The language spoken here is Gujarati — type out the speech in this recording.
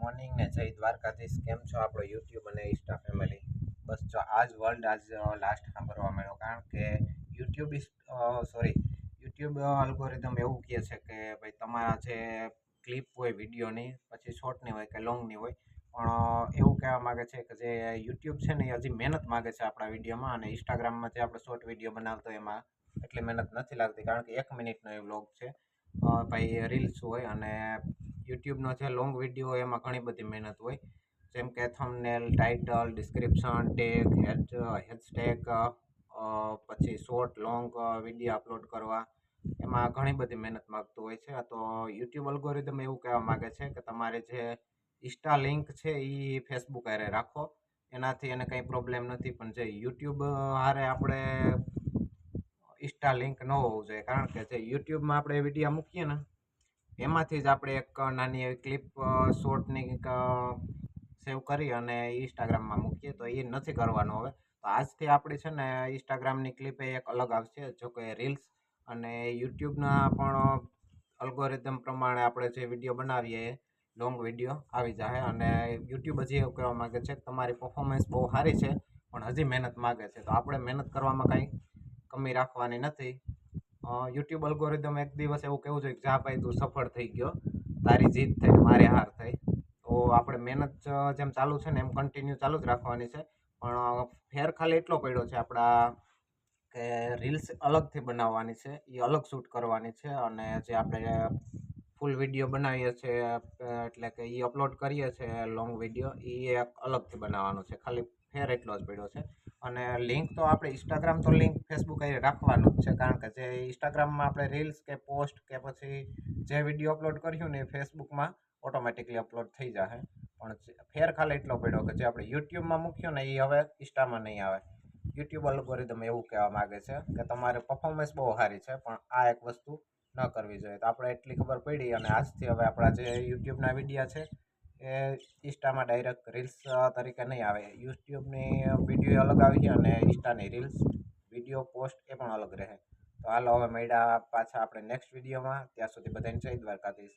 મોર્નિંગ ને જય દ્વારકાધીશ। કેમ છો આપણો યુટ્યુબ અને ઇન્સ્ટા ફેમિલી? બસ જો આજ વર્લ્ડ આજ લાસ્ટ સાંભળવા મળ્યો, કારણ કે યુટ્યુબ અલ્ગોરિધમ એવું કહે છે કે ભાઈ તમારા જે ક્લિપ હોય વિડીયોની, પછી શોર્ટની હોય કે લોંગની હોય, પણ એવું કહેવા માગે છે કે જે યુટ્યુબ છે ને એ હજી મહેનત માગે છે આપણા વિડીયોમાં, અને ઇન્સ્ટાગ્રામમાં જે આપણે શોર્ટ વિડીયો બનાવતો એમાં એટલી મહેનત નથી લાગતી, કારણ કે 1 મિનિટનો એ વ્લોગ છે ભાઈ, રીલ્સ હોય। અને યુટ્યુબનો જે લોંગ વિડીયો હોય એમાં ઘણી બધી મહેનત હોય, જેમ કે thumbnail, title, description, tag, hashtag, પછી શોર્ટ લોંગ વિડીયો અપલોડ કરવા, એમાં ઘણી બધી મહેનત માગતું હોય છે। તો યુટ્યુબ અલ્ગોરિધમ એવું કહેવા માગે છે કે તમારે જે ઇન્સ્ટા લિંક છે એ ફેસબુક હારે રાખો, એનાથી એને કંઈ પ્રોબ્લેમ નથી, પણ જે યુટ્યુબ હારે આપણે ઇન્સ્ટા લિંક ન હોવું જોઈએ, કારણ કે જે યુટ્યુબમાં આપણે વિડીયો મૂકીએ ને એમાંથી જ આપણે એક નાની એવી ક્લિપ શોર્ટની સેવ કરી અને ઇન્સ્ટાગ્રામમાં મૂકીએ, તો એ નથી કરવાનું હવે। તો આજથી આપણી છે ને ઇન્સ્ટાગ્રામની ક્લિપ એ એક અલગ આવશે, જો કે રીલ્સ અને યુટ્યુબના પણ અલ્ગોરિધમ પ્રમાણે આપણે જે વિડીયો બનાવીએ એ લોંગ વિડીયો આવી જાય। અને યુટ્યુબ હજી એવું કહેવા માગે છે કે તમારી પરફોર્મન્સ બહુ સારી છે, પણ હજી મહેનત માગે છે, તો આપણે મહેનત કરવામાં કાંઈ કમી રાખવાની નથી। યુટ્યુબ અલ્ગોરિધમ એક દિવસ એવું કહેવું જોઈએ કે જા ભાઈ તું સફળ થઈ ગયો, તારી જીત થઈ, મારી હાર થઈ। તો આપણે મહેનત જેમ ચાલુ છે ને એમ કન્ટિન્યુ ચાલુ જ રાખવાની છે, પણ ફેર ખાલી એટલો પડ્યો છે આપણા કે રીલ્સ અલગથી બનાવવાની છે, એ અલગ શૂટ કરવાની છે, અને જે આપણે ફૂલ વિડીયો બનાવીએ છીએ એટલે કે એ અપલોડ કરીએ છીએ લોંગ વિડીયો, એ એક અલગથી બનાવવાનો છે, ખાલી ફેર એટલો જ પડ્યો છે। અને લિંક તો આપણે ઇન્સ્ટાગ્રામ તો લિંક ફેસબુક એ રાખવાનું જ છે, કારણ કે જે ઇન્સ્ટાગ્રામમાં આપણે રીલ્સ કે પોસ્ટ કે પછી જે વિડીયો અપલોડ કર્યું ને એ ફેસબુકમાં ઓટોમેટિકલી અપલોડ થઈ જશે, પણ ફેર ખાલી એટલો પડ્યો કે જે આપણે યુટ્યુબમાં મૂક્યો ને એ હવે ઇન્સ્ટામાં નહીં આવે। યુટ્યુબ અલ્ગોરિધમ એવું કહેવા માગે છે કે તમારે પરફોર્મન્સ બહુ સારી છે, પણ આ એક વસ્તુ ન કરવી જોઈએ। તો આપણે એટલી ખબર પડી, અને આજથી હવે આપણા જે યુટ્યુબના વિડીયા છે એ ઇન્સ્ટામાં ડાયરેક્ટ રીલ્સ તરીકે નહીં આવે, યુટ્યુબની વિડીયો અલગ આવી છે અને ઇન્સ્ટાની રીલ્સ વિડીયો પોસ્ટ એ પણ અલગ રહે। તો હાલો હવે મળ્યા પાછા આપણે નેક્સ્ટ વિડીયોમાં, ત્યાં સુધી બધાને જય દ્વારકાધીશ।